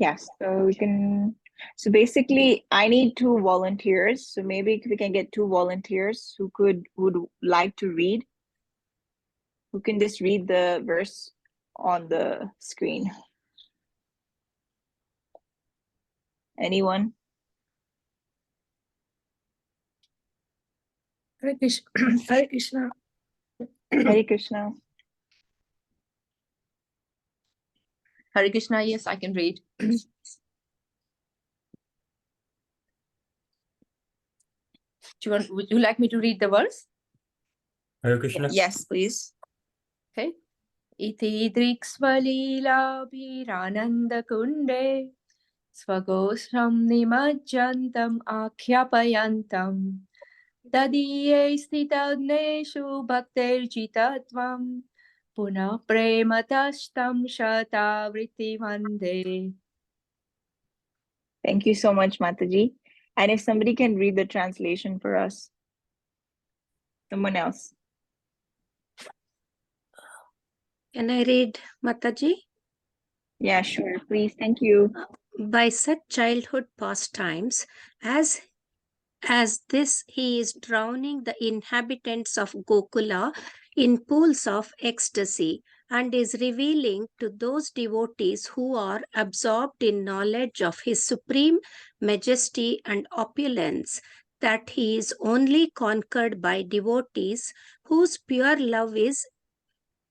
Yes, so we can. So basically, I need two volunteers. So maybe we can get two volunteers who would like to read, who can just read the verse on the screen. Anyone? Hare Krishna. Hare Krishna. Hare Krishna. Hare Krishna, yes, I can read. Would you like me to read the verse? Hare Krishna. Yes, please. Okay. Iti driksvalila kunde swagosram nimajjantam akyapayantam tadiye stitagneshu bhakterjitatvam punah prematastam shatavritti vande. Thank you so much, Mataji. And if somebody can read the translation for us. Someone else. Can I read, Mataji? Yeah, sure. Please. Thank you. By such childhood pastimes as this, he is drowning the inhabitants of Gokula in pools of ecstasy and is revealing to those devotees who are absorbed in knowledge of his supreme majesty and opulence that he is only conquered by devotees whose pure love is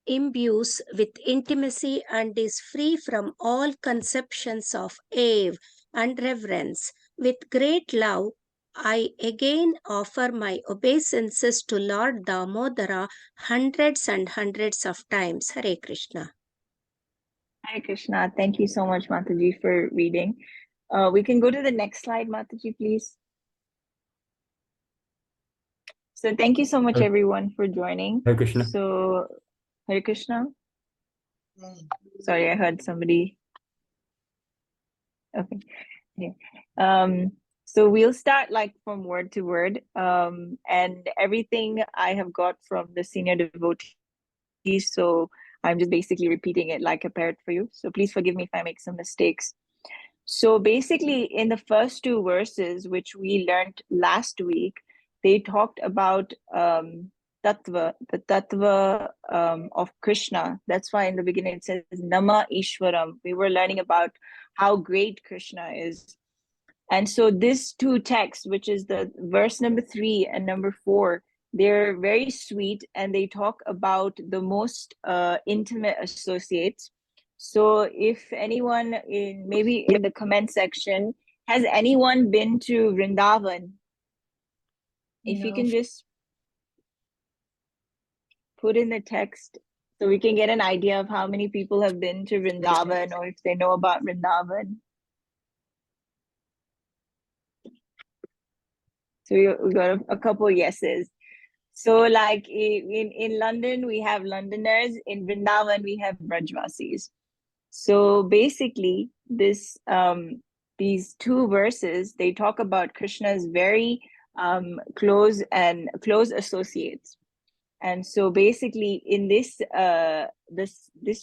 imbues with intimacy and is free from all conceptions of awe and reverence. With great love, I again offer my obeisances to Lord Damodara hundreds and hundreds of times. Hare Krishna. Hare Krishna. Thank you so much, Mataji, for reading. We can go to the next slide, Mataji, please. So thank you so much, everyone, for joining. Hare Krishna. So, Hare Krishna. Sorry, I heard somebody. Okay. Yeah. So we'll start like from word to word. And everything I have got from the senior devotees. So I'm just basically repeating it like a parrot for you. So please forgive me if I make some mistakes. So basically, in the first two verses, which we learned last week, they talked about tattva, the tattva of Krishna. That's why in the beginning it says Nama Ishwaram. We were learning about how great Krishna is. And so these two texts, which is the verse number 3 and number 4, they're very sweet and they talk about the most intimate associates. So if anyone maybe in the comment section, has anyone been to Vrindavan? If you can just put in the text so we can get an idea of how many people have been to Vrindavan or if they know about Vrindavan. So we got a couple yeses. So like in London, we have Londoners. In Vrindavan, we have Brajvasis. So basically, these two verses, they talk about Krishna's very close associates. And so basically in this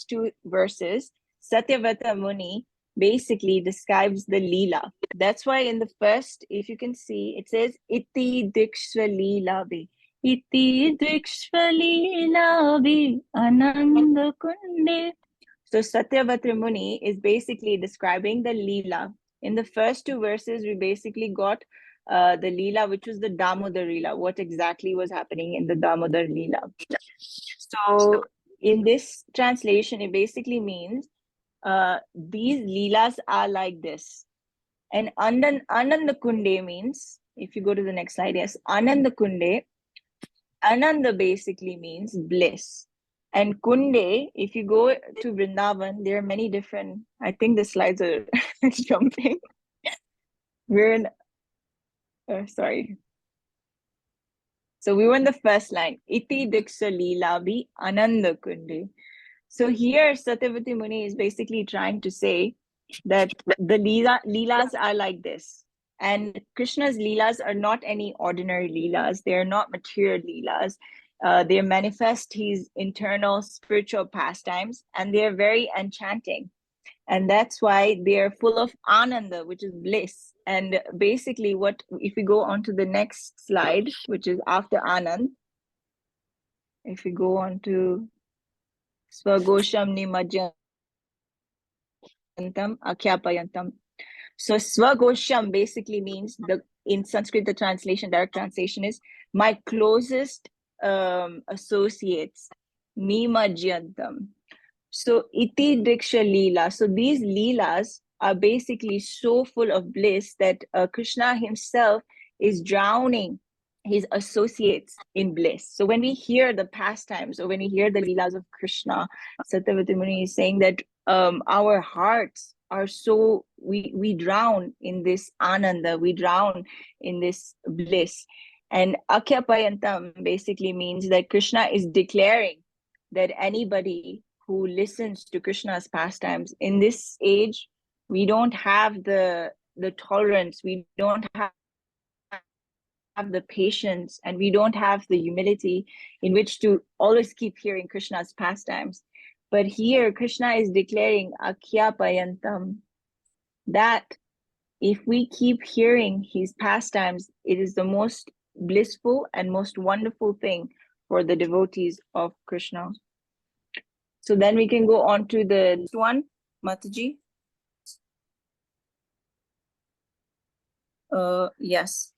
two verses, Satyavrata Muni basically describes the Leela. That's why in the first, if you can see, it says Iti Dikshva Leela Bhi. Iti Dikshva Leela Bhi Ananda Kunde. So Satyavrata Muni is basically describing the Leela. In the first two verses, we basically got the Leela, which was the Damodar Leela, what exactly was happening in the Damodar Leela. So in this translation, it basically means these Leelas are like this. And Ananda Kunde means, if you go to the next slide, yes, Ananda Kunde, Ananda basically means bliss. And Kunde, if you go to Vrindavan, there are many different, I think the slides are jumping. We're in, sorry. So we were in the first line, Iti Diksha Leela Bhi Ananda Kunde. So here Satyavati Muni is basically trying to say that the Leelas are like this. And Krishna's Leelas are not any ordinary Leelas. They are not material Leelas. They manifest his internal spiritual pastimes and they are very enchanting. And that's why they are full of ananda, which is bliss. And basically, what if we go on to the next slide, which is after anand, if we go on to swagosham nimajyantam akhyapayantam. So swagosham basically means, in Sanskrit, the translation, direct translation is my closest associates, nimajyantam. So iti diksha leela. So these leelas are basically so full of bliss that Krishna himself is drowning his associates in bliss. So when we hear the pastimes, or when we hear the leelas of Krishna, Satyavati Muni is saying that our hearts are so, we drown in this ananda, we drown in this bliss. And Akhyapayantam basically means that Krishna is declaring that anybody who listens to Krishna's pastimes in this age, we don't have the tolerance, we don't have the patience, and we don't have the humility in which to always keep hearing Krishna's pastimes. But here Krishna is declaring Akhyapayantam, that if we keep hearing his pastimes, it is the most blissful and most wonderful thing for the devotees of Krishna. So then we can go on to the next one, Mataji. Yes.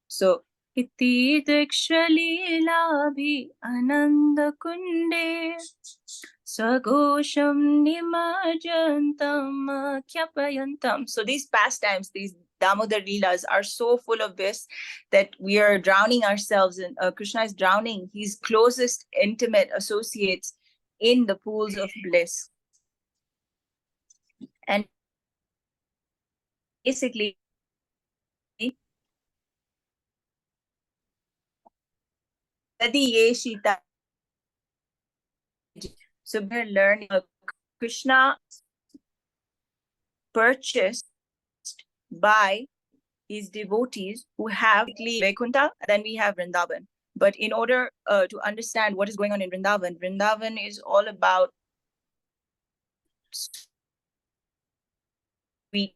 So इति दक्षलीलाभि आनन्दकुण्डे स्वघोषं निमज्जन्तं ख्यापयन्तं. so these pastimes, these Damodar Leelas are so full of this that we are drowning ourselves in, Krishna is drowning his closest intimate associates in the pools of bliss. And basically, so we're learning Krishna purchased by his devotees who have Vaikuntha, then we have Vrindavan. But in order to understand what is going on in Vrindavan, Vrindavan is all about sweet.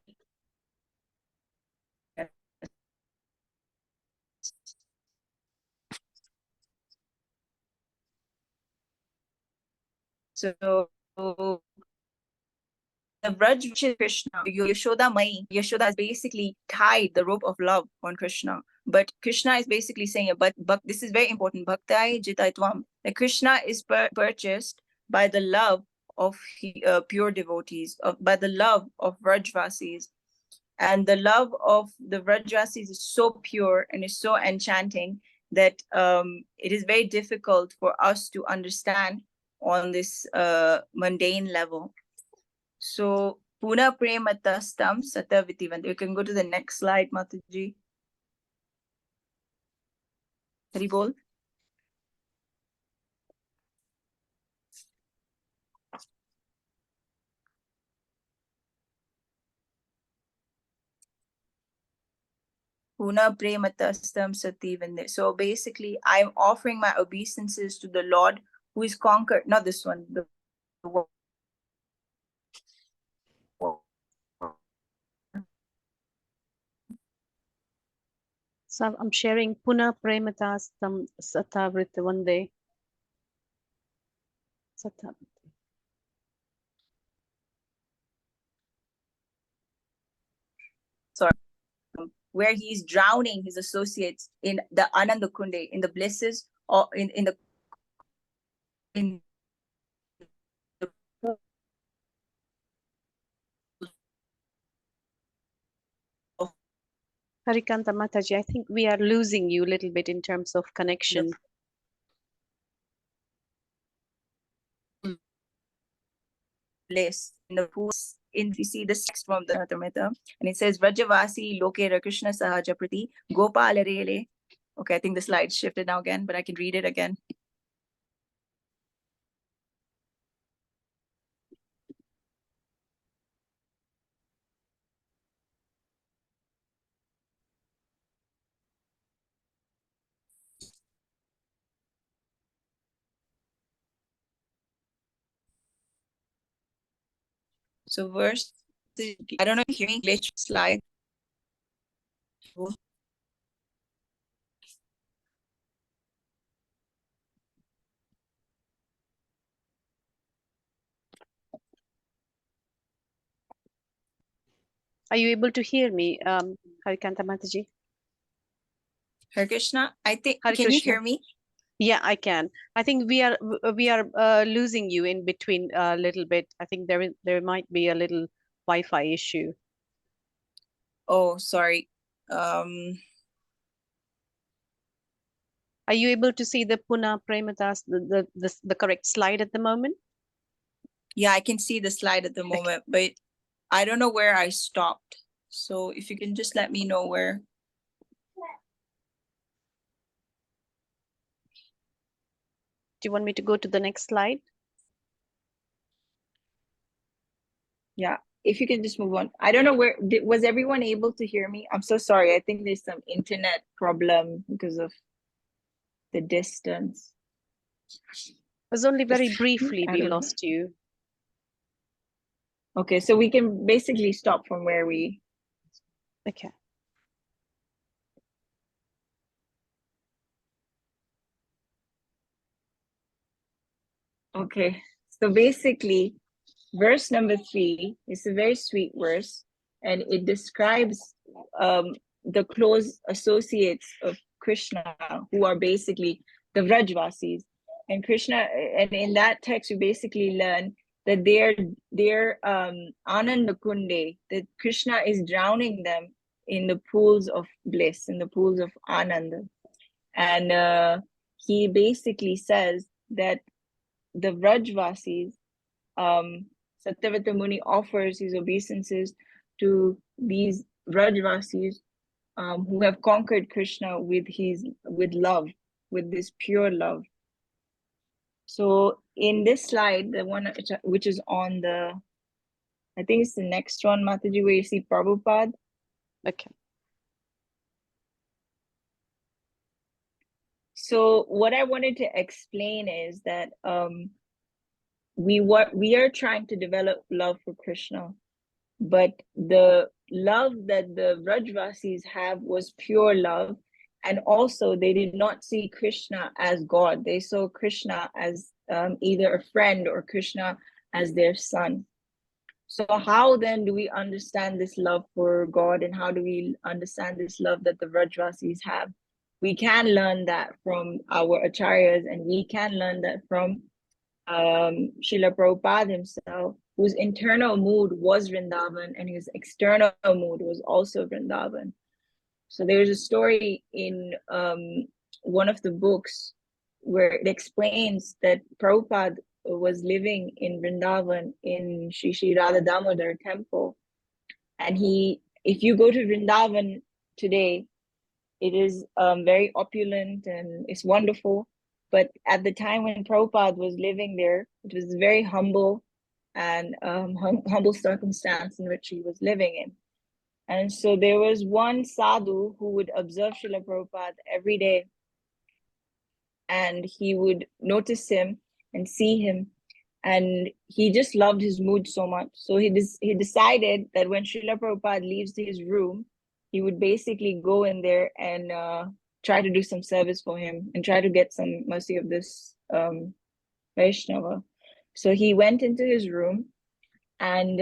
So the Vraj, which is Krishna, Yashoda Mai, Yashoda has basically tied the rope of love on Krishna. But Krishna is basically saying, but this is very important, Bhaktai Jitaitvam, that Krishna is purchased by the love of pure devotees, by the love of Vrajvasis. And the love of the Vrajvasis is so pure and is so enchanting that it is very difficult for us to understand on this mundane level. So Puna Prematastam Satavitivan. You can go to the next slide, Mataji. Haribol. Puna Prematastam Sativande. So basically, I'm offering my obeisances to the Lord who is conquered, not this one, the So I'm sharing Puna Prematastam Satavrit Vande. where he's drowning his associates in the Ananda Kunde, in the blisses, or in the Harikanta Mataji, I think we are losing you a little bit in terms of connection. Bliss in the pools. In we see this text from the Natamrita, and it says Vrajavasi Lokera Krishna Sahaja Prati Gopala Rele. Okay, I think the slide shifted now again, but I can read it again. So verse, I don't know if you hear me, glitch slide. Are you able to hear me, Harikanta Mataji? Hare Krishna, I think, Hare can you Krishna. hear me? Yeah, I can. I think we are losing you in between a little bit. I think there might be a little Wi-Fi issue. Oh, sorry. Um, Are you able to see the Puna Premadas, the correct slide at the moment? yeah, I can see the slide at the moment, but I don't know where I stopped. So if you can just let me know where. Do you want me to go to the next slide? Yeah, if you can just move on. I don't know where was everyone able to hear me? I'm so sorry. I think there's some internet problem because of the distance. It was only very briefly I we don't know. lost you. Okay, so we can basically stop from where we. Okay. Okay, so basically, verse number 3 is a very sweet verse, and it describes the close associates of Krishna, who are basically the Vrajvasis. And Krishna, and in that text, we basically learn that they're Ananda Kunde, that Krishna is drowning them in the pools of bliss, in the pools of Ananda. And he basically says that the Vrajvasis, Satyavata Muni offers his obeisances to these Vrajvasis who have conquered Krishna with love, with this pure love. So in this slide, the one which is on the, I think it's the next one, Mataji, where you see Prabhupada. Okay. So what I wanted to explain is that we are trying to develop love for Krishna, but the love that the Vrajvasis have was pure love, and also they did not see Krishna as God. They saw Krishna as either a friend or Krishna as their son. So how then do we understand this love for God, and how do we understand this love that the Vrajvasis have? We can learn that from our acharyas, and we can learn that from Srila Prabhupada himself, whose internal mood was Vrindavan and his external mood was also Vrindavan. So there's a story in one of the books where it explains that Prabhupada was living in Vrindavan in Sri Radha Damodar temple. And if you go to Vrindavan today, it is very opulent and it's wonderful. But at the time when Prabhupada was living there, it was very humble and humble circumstance in which he was living in. And so there was one sadhu who would observe Srila Prabhupada every day, and he would notice him and see him, and he just loved his mood so much. So he decided that when Srila Prabhupada leaves his room, he would basically go in there and try to do some service for him and try to get some mercy of this Vaishnava. So he went into his room and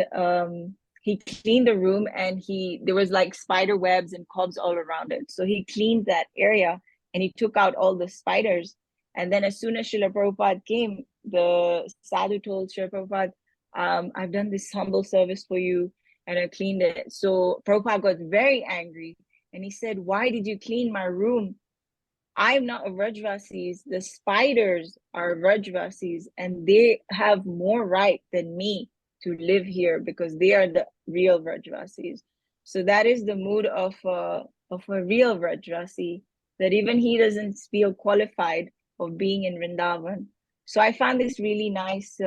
he cleaned the room, and there was like spider webs and cobs all around it. So he cleaned that area and he took out all the spiders. And then as soon as Srila Prabhupada came, the sadhu told Srila Prabhupada, I've done this humble service for you and I cleaned it. So Prabhupada got very angry and he said, why did you clean my room? I'm not a Vrajvasis. The spiders are Vrajvasis, and they have more right than me to live here because they are the real Vrajvasis. So that is the mood of a real Vrajvasi, that even he doesn't feel qualified of being in Vrindavan. So I found this really nice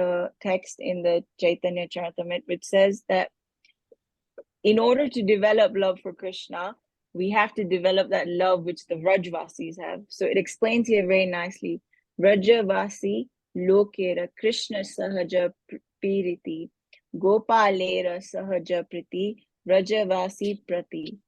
text in the Chaitanya Charitamrita, which says that in order to develop love for Krishna, we have to develop that love which the Vrajvasis have. So it explains here very nicely. Vrajavasi lokera Krishna sahaja piriti Gopalera Sahaja Priti Rajavasi Prati.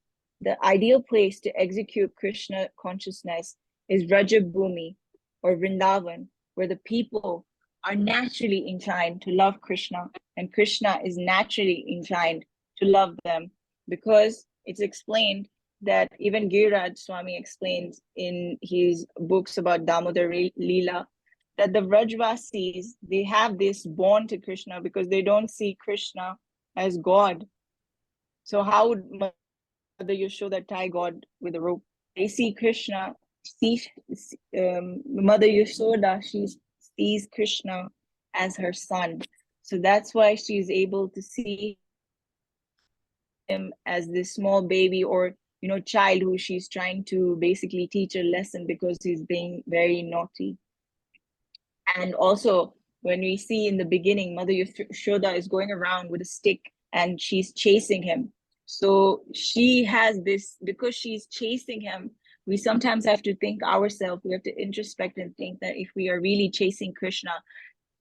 The ideal place to execute Krishna consciousness is Rajabhumi or Vrindavan, where the people are naturally inclined to love Krishna, and Krishna is naturally inclined to love them, because it's explained that even Giriraj Swami explains in his books about Damodar Leela that the Vrajvasis, they have this bond to Krishna because they don't see Krishna as God. So how would Mother Yashoda tie God with a rope? They see Krishna, Mother Yashoda, she sees Krishna as her son. So that's why she's able to see him as this small baby or child who she's trying to basically teach a lesson because he's being very naughty. And also, when we see in the beginning, Mother Yashoda is going around with a stick and she's chasing him. So she has this, because she's chasing him, we sometimes have to think ourselves, we have to introspect and think that if we are really chasing Krishna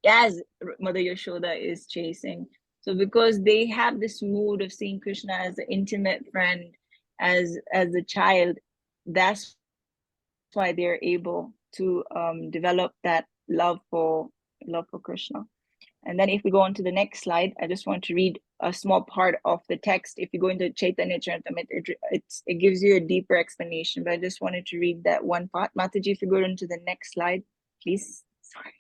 as Mother Yashoda is chasing. So because they have this mood of seeing Krishna as an intimate friend, as a child, that's why they're able to develop that love for Krishna. And then if we go on to the next slide, I just want to read a small part of the text. If you go into Chaitanya Charitamrita, it gives you a deeper explanation, but I just wanted to read that one part. Mataji, if you go into the next slide, please. Sorry.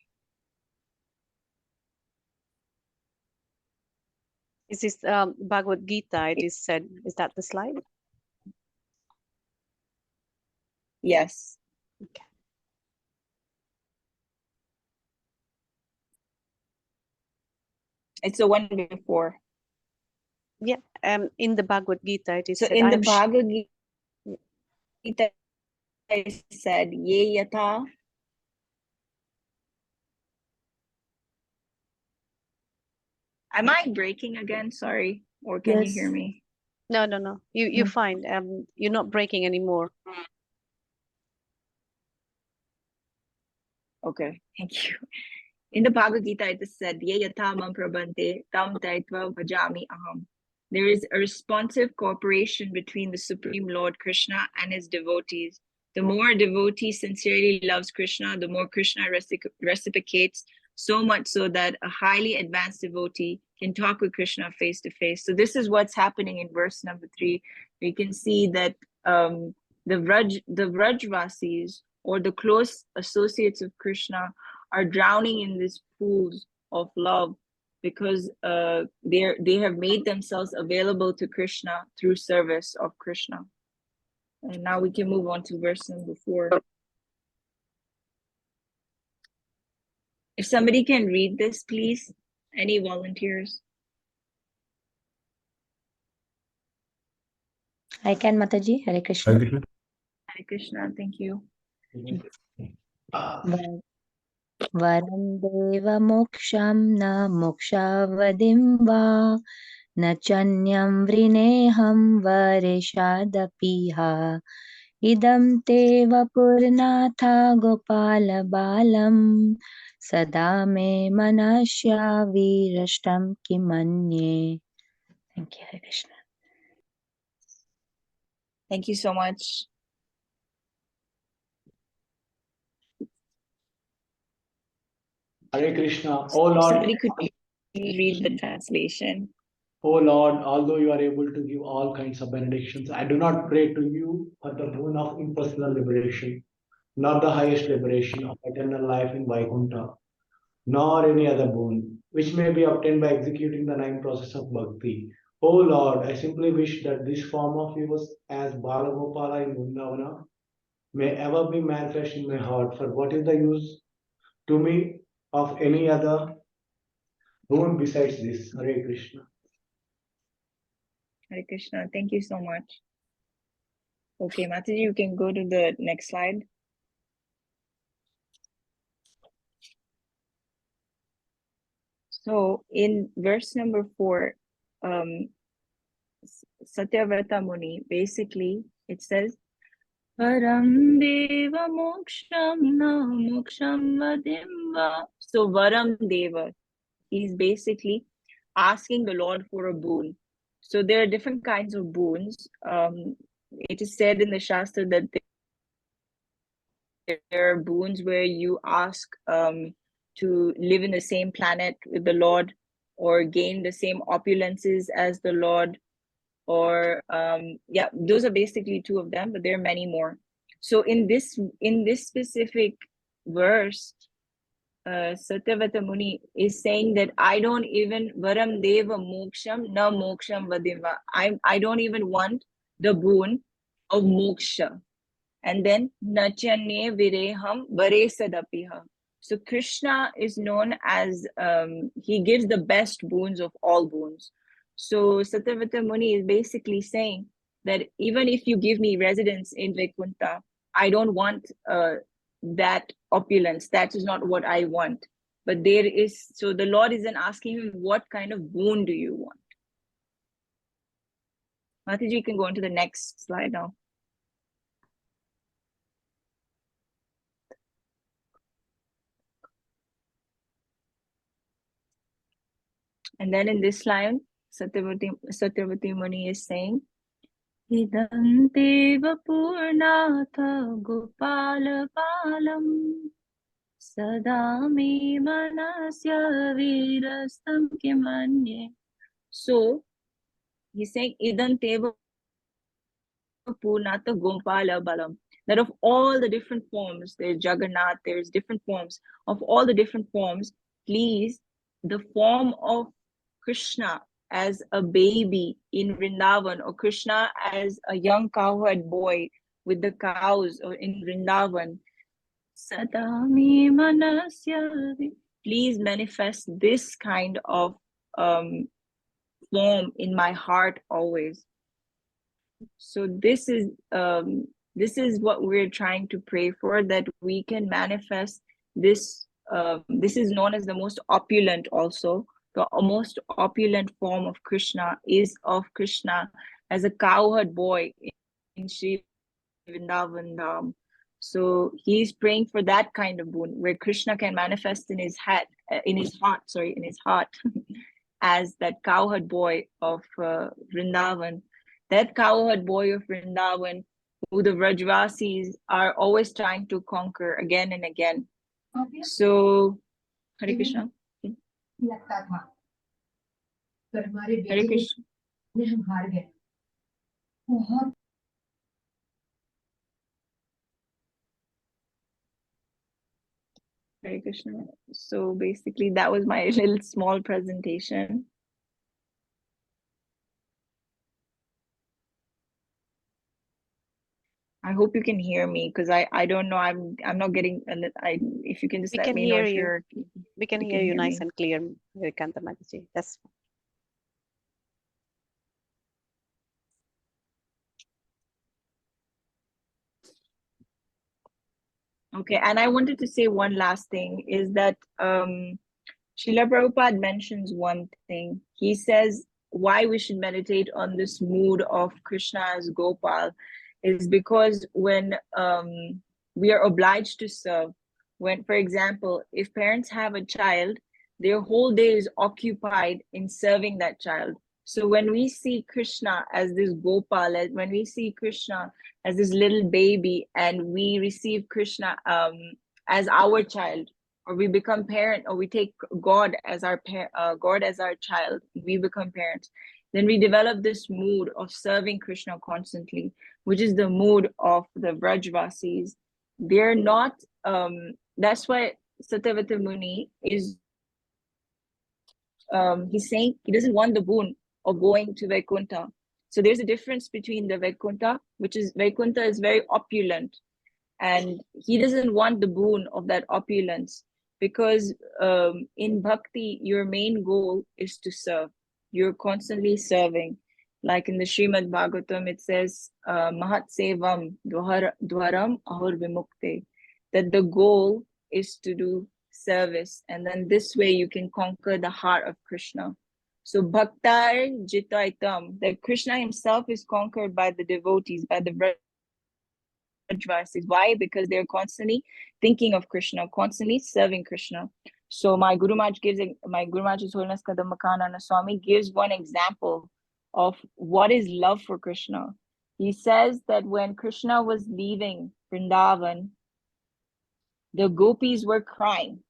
Is this Bhagavad Gita? It is said. Is that the slide? Yes. Okay. It's the one before. Yeah. In the Bhagavad Gita, it is So said. in the Bhagavad Gita, it said, Ye yata. Am I breaking again? Sorry. Or can you hear me? No. You're fine. You're not breaking anymore. Okay, thank you. In the Bhagavad Gita, it is said, Ye yata mam prabhante tam taitva bhajami aham. There is a responsive cooperation between the Supreme Lord Krishna and his devotees. The more a devotee sincerely loves Krishna, the more Krishna reciprocates, so much so that a highly advanced devotee can talk with Krishna face to face. So this is what's happening in verse number 3. We can see that the Vrajvasis, or the close associates of Krishna, are drowning in these pools of love because they have made themselves available to Krishna through service of Krishna. And now we can move on to verse number 4. If somebody can read this, please. Any volunteers? I can, Mataji. Hare Krishna. Hare Krishna. Hare Krishna, thank you. Varam deva moksham na mokshavadim va na chanyam vrineham vareshadapiha idam teva purnatha gopala balam sada me manasya virashtam kimanye. Thank you, Hare Krishna. Thank you so much. Hare Krishna. Oh Lord, Somebody could read the translation. oh Lord, although you are able to give all kinds of benedictions, I do not pray to you for the boon of impersonal liberation, not the highest liberation of eternal life in Vaikuntha, nor any other boon, which may be obtained by executing the 9 process of bhakti. O Lord, I simply wish that this form of yours as Balagopala in Vrindavana may ever be manifest in my heart. For what is the use to me of any other boon besides this? Hare Krishna. Hare Krishna, thank you so much. Okay, Mataji, you can go to the next slide. So in verse number 4, Satyavrata Muni, basically it says, Varam Deva Moksham Na Moksham Vadimva. So Varam Deva, he's basically asking the Lord for a boon. So there are different kinds of boons. It is said in the Shastra that there are boons where you ask to live in the same planet with the Lord, or gain the same opulences as the Lord, or yeah, those are basically two of them, but there are many more. So in this specific verse, Satyavata Muni is saying that I don't even varam deva moksham na moksham vadiva. I don't even want the boon of moksha. And then nachanye vireham varesadapiha. So Krishna is known as he gives the best boons of all boons. So Satyavata Muni is basically saying that even if you give me residence in Vaikuntha, I don't want that opulence. That is not what I want. But there is, so the Lord isn't asking him, what kind of boon do you want? Mataji, you can go on to the next slide now. And then in this line, Satyavati Muni is saying, Idam deva purnatha gopala balam sada me manasya virastam kimanye. So he's saying, Idam deva purnatha gopala balam. That of all the different forms, there's Jagannath, there's different forms. Of all the different forms, please, the form of Krishna as a baby in Vrindavan, or Krishna as a young cowherd boy with the cows, or in Vrindavan, Sadami Manasya, please manifest this kind of form in my heart always. So this is what we're trying to pray for, that we can manifest this. This is known as the most opulent also. The most opulent form of Krishna is of Krishna as a cowherd boy in Sri Vrindavan Dham. So he's praying for that kind of boon, where Krishna can manifest in his heart, as that cowherd boy of Vrindavan. That cowherd boy of Vrindavan, who the Vrajvasis are always trying to conquer again and again. So, Hare Krishna. Hare Krishna. Hare Krishna. So basically, that was my little small presentation. I hope you can hear me, because I don't know, I'm not getting, if you can just let me know if you're. We can hear you nice and clear, Virikanta Mataji. That's Okay, and I wanted to say one last thing, is that Srila Prabhupada mentions one thing. He says why we should meditate on this mood of Krishna as Gopal is because when we are obliged to serve, when, for example, if parents have a child, their whole day is occupied in serving that child. So when we see Krishna as this Gopal, when we see Krishna as this little baby, and we receive Krishna as our child, or we become parent, or we take God as our child, we become parents, then we develop this mood of serving Krishna constantly, which is the mood of the Vrajvasis. They're not, that's why Satyavata Muni is, he's saying he doesn't want the boon of going to Vaikuntha. So there's a difference between the Vaikuntha, Vaikuntha is very opulent, and he doesn't want the boon of that opulence, because in bhakti, your main goal is to serve. You're constantly serving. Like in the Srimad Bhagavatam, it says, Mahat Sevam Dwaram Ahur Vimukte, that the goal is to do service, and then this way you can conquer the heart of Krishna. So Bhaktar Jitaitam, that Krishna himself is conquered by the devotees, by the Vrajvasis. Why? Because they're constantly thinking of Krishna, constantly serving Krishna. So my Guru Maharaj His Holiness Kadambakananda Swami gives one example of what is love for Krishna. He says that when Krishna was leaving Vrindavan, the gopis were crying.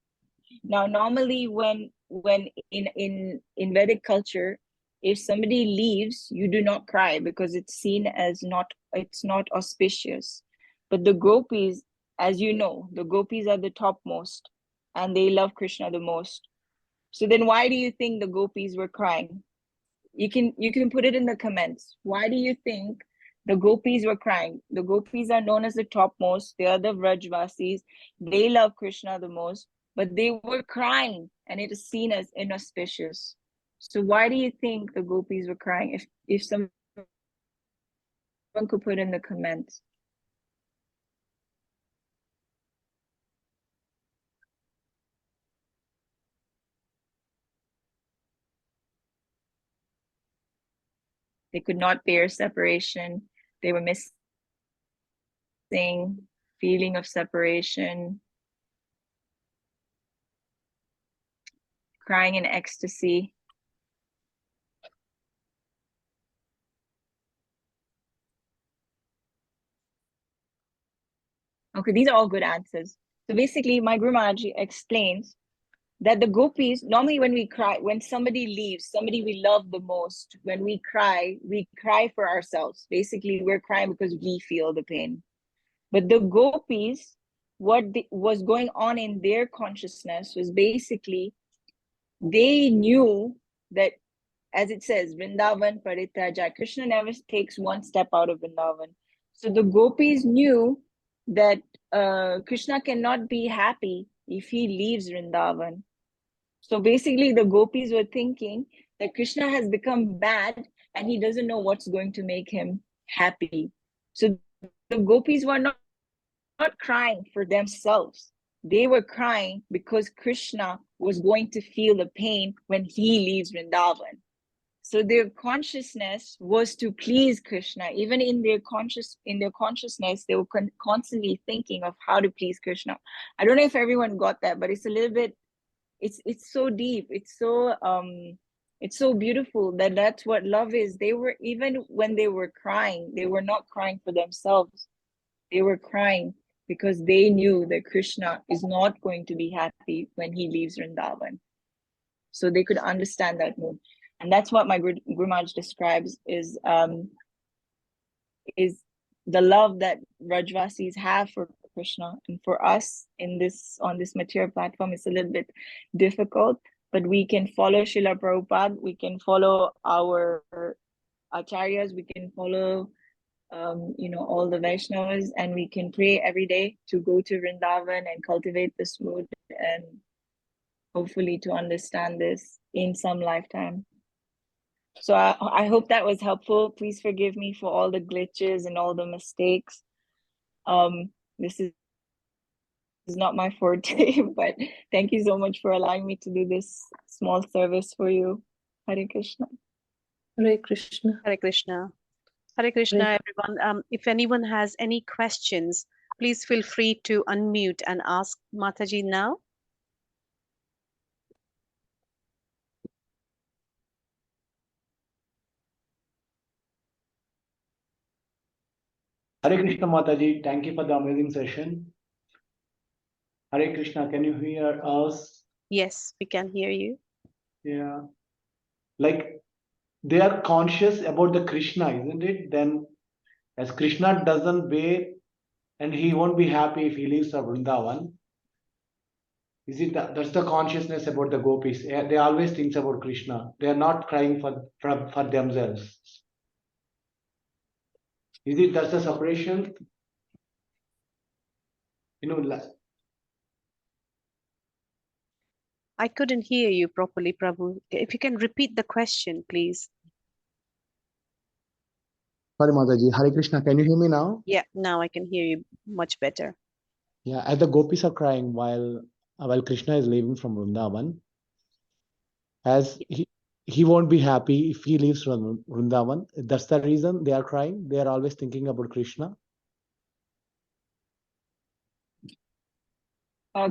Now, normally when in Vedic culture, if somebody leaves, you do not cry because it's seen as it's not auspicious. But the gopis, as you know, the gopis are the topmost and they love Krishna the most. So then why do you think the gopis were crying? You can put it in the comments. Why do you think the gopis were crying? The gopis are known as the topmost. They are the Vrajvasis. They love Krishna the most, but they were crying, and it is seen as inauspicious. So why do you think the gopis were crying? If someone could put in the comments. They could not bear separation. They were missing feeling of separation, crying in ecstasy. Okay, these are all good answers. So basically, my Guru Maharaj explains that the gopis, normally when we cry, when somebody leaves, somebody we love the most, when we cry for ourselves. Basically, we're crying because we feel the pain. But the gopis, was going on in their consciousness was basically, they knew that, as it says, Vrindavan Paritraja, Krishna never takes one step out of Vrindavan. So the gopis knew that Krishna cannot be happy if he leaves Vrindavan. So basically, the gopis were thinking that Krishna has become bad and he doesn't know what's going to make him happy. So the gopis were not crying for themselves. They were crying because Krishna was going to feel the pain when he leaves Vrindavan. So their consciousness was to please Krishna. Even in their consciousness, they were constantly thinking of how to please Krishna. I don't know if everyone got that, but it's a little bit, it's so deep. It's so beautiful that's what love is. They were, even when they were crying, they were not crying for themselves. They were crying because they knew that Krishna is not going to be happy when he leaves Vrindavan. So they could understand that mood. And that's what my Guru Maharaj describes is the love that Rajvasis have for Krishna. And for us on this material platform, it's a little bit difficult, but we can follow Srila Prabhupada, we can follow our acharyas, we can follow all the Vaishnavas, and we can pray every day to go to Vrindavan and cultivate this mood and hopefully to understand this in some lifetime. So I hope that was helpful. Please forgive me for all the glitches and all the mistakes. This is not my forte, but thank you so much for allowing me to do this small service for you. Hare Krishna. Hare Krishna. Hare Krishna. Hare Krishna, everyone. If anyone has any questions, please feel free to unmute and ask Mataji now. Hare Krishna Mataji, thank you for the amazing session. Hare Krishna, can you hear us? Yes, we can hear you. Yeah. Like they are conscious about the Krishna, isn't it? Then as Krishna doesn't bear and he won't be happy if he leaves the Vrindavan. Is it that's the consciousness about the gopis? They always think about Krishna. They are not crying for themselves. Is it that's the separation? I couldn't hear you properly, Prabhu. If you can repeat the question, please. Sorry, Mataji. Hare Krishna, can you hear me now? Yeah, now I can hear you much better. Yeah, as the gopis are crying while Krishna is leaving from Vrindavan, as he won't be happy if he leaves from Vrindavan. That's the reason they are crying. They are always thinking about Krishna.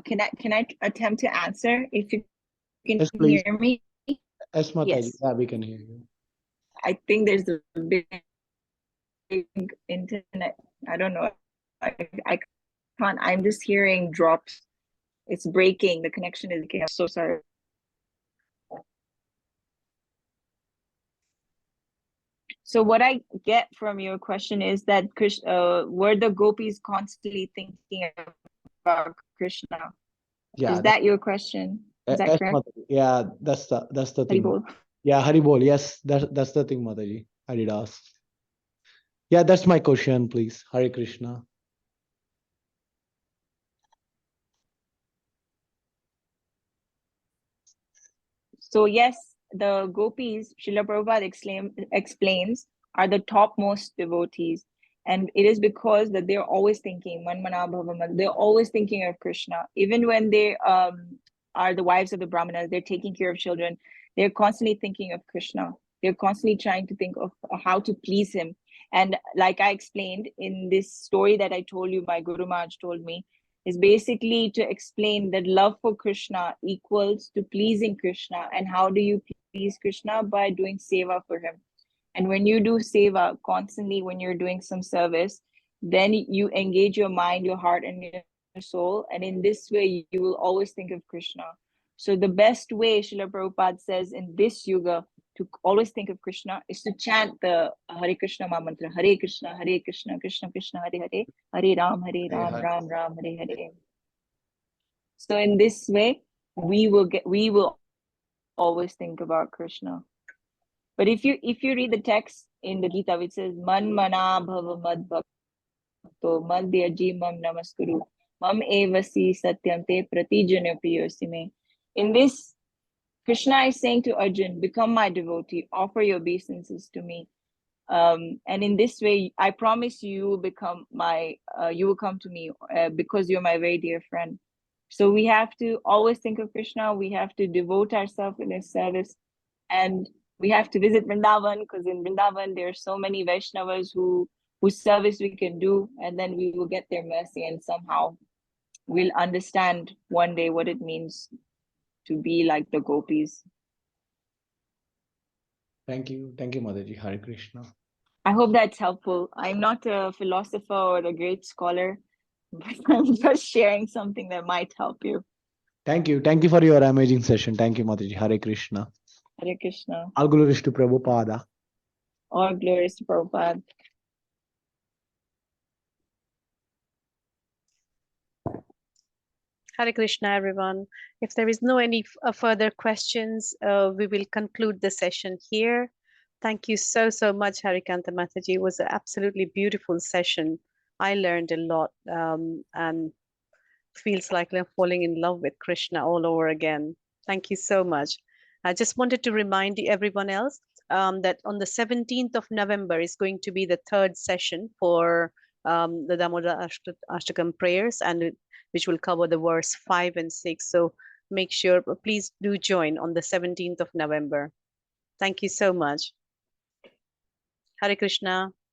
Can I attempt to answer if you can Yes, please. hear me? Yes, Mataji. Yes. Yeah, we can hear you. I think there's a big internet. I don't know. I can't. I'm just hearing drops. It's breaking. The connection is breaking. I'm so sorry. So what I get from your question is that were the gopis constantly thinking about Krishna? Yeah, Is that your question? Is that yes, correct? Mataji. Yeah, that's the thing. Haribol. Yeah, Haribol. Yes, that's the thing, Mataji. I did ask. Yeah, that's my question, please. Hare Krishna. So yes, the gopis, Srila Prabhupada explains, are the topmost devotees. And it is because that they're always thinking, Manmana Bhavaman, they're always thinking of Krishna. Even when they are the wives of the Brahmanas, they're taking care of children, they're constantly thinking of Krishna. They're constantly trying to think of how to please him. And like I explained in this story that I told you, my Guru Maharaj told me, is basically to explain that love for Krishna equals to pleasing Krishna. And how do you please Krishna? By doing seva for him. And when you do seva constantly, when you're doing some service, then you engage your mind, your heart, and your soul. And in this way, you will always think of Krishna. So the best way, Srila Prabhupada says, in this yuga, to always think of Krishna is to chant the Hare Krishna mantra, Hare Krishna, Krishna Krishna, Hare Hare, Hare Ram, Ram Ram, Hare Hare. So in this way, we will always think about Krishna. But if you read the text in the Gita, which says Man Mana Bhava Mad Bhakto Madhyaji Mam Namaskuru Mam Evasi Satyam Te Pratijanya Priyosime. In this, Krishna is saying to Arjun, become my devotee, offer your obeisances to me. And in this way, I promise you will become you will come to me because you're my very dear friend. So we have to always think of Krishna. We have to devote ourselves in his service. And we have to visit Vrindavan, because in Vrindavan, there are so many Vaishnavas whose service we can do. And then we will get their mercy, and somehow we'll understand one day what it means to be like the gopis. Thank you, Mataji. Hare Krishna. I hope that's helpful. I'm not a philosopher or a great scholar, but I'm just sharing something that might help you. Thank you for your amazing session. Thank you, Mataji. Hare Krishna. Hare Krishna. All glories to Prabhupada. All glories to Prabhupada. Hare Krishna, everyone. If there is no any further questions, we will conclude the session here. Thank you so much, Harikanta Mataji. It was an absolutely beautiful session. I learned a lot and feels like I'm falling in love with Krishna all over again. Thank you so much. I just wanted to remind everyone else that on the 17th of November is going to be the third session for the Damodarastakam prayers, and which will cover the verse 5 and 6. So make sure, please do join on the 17th of November. Thank you so much. Hare Krishna.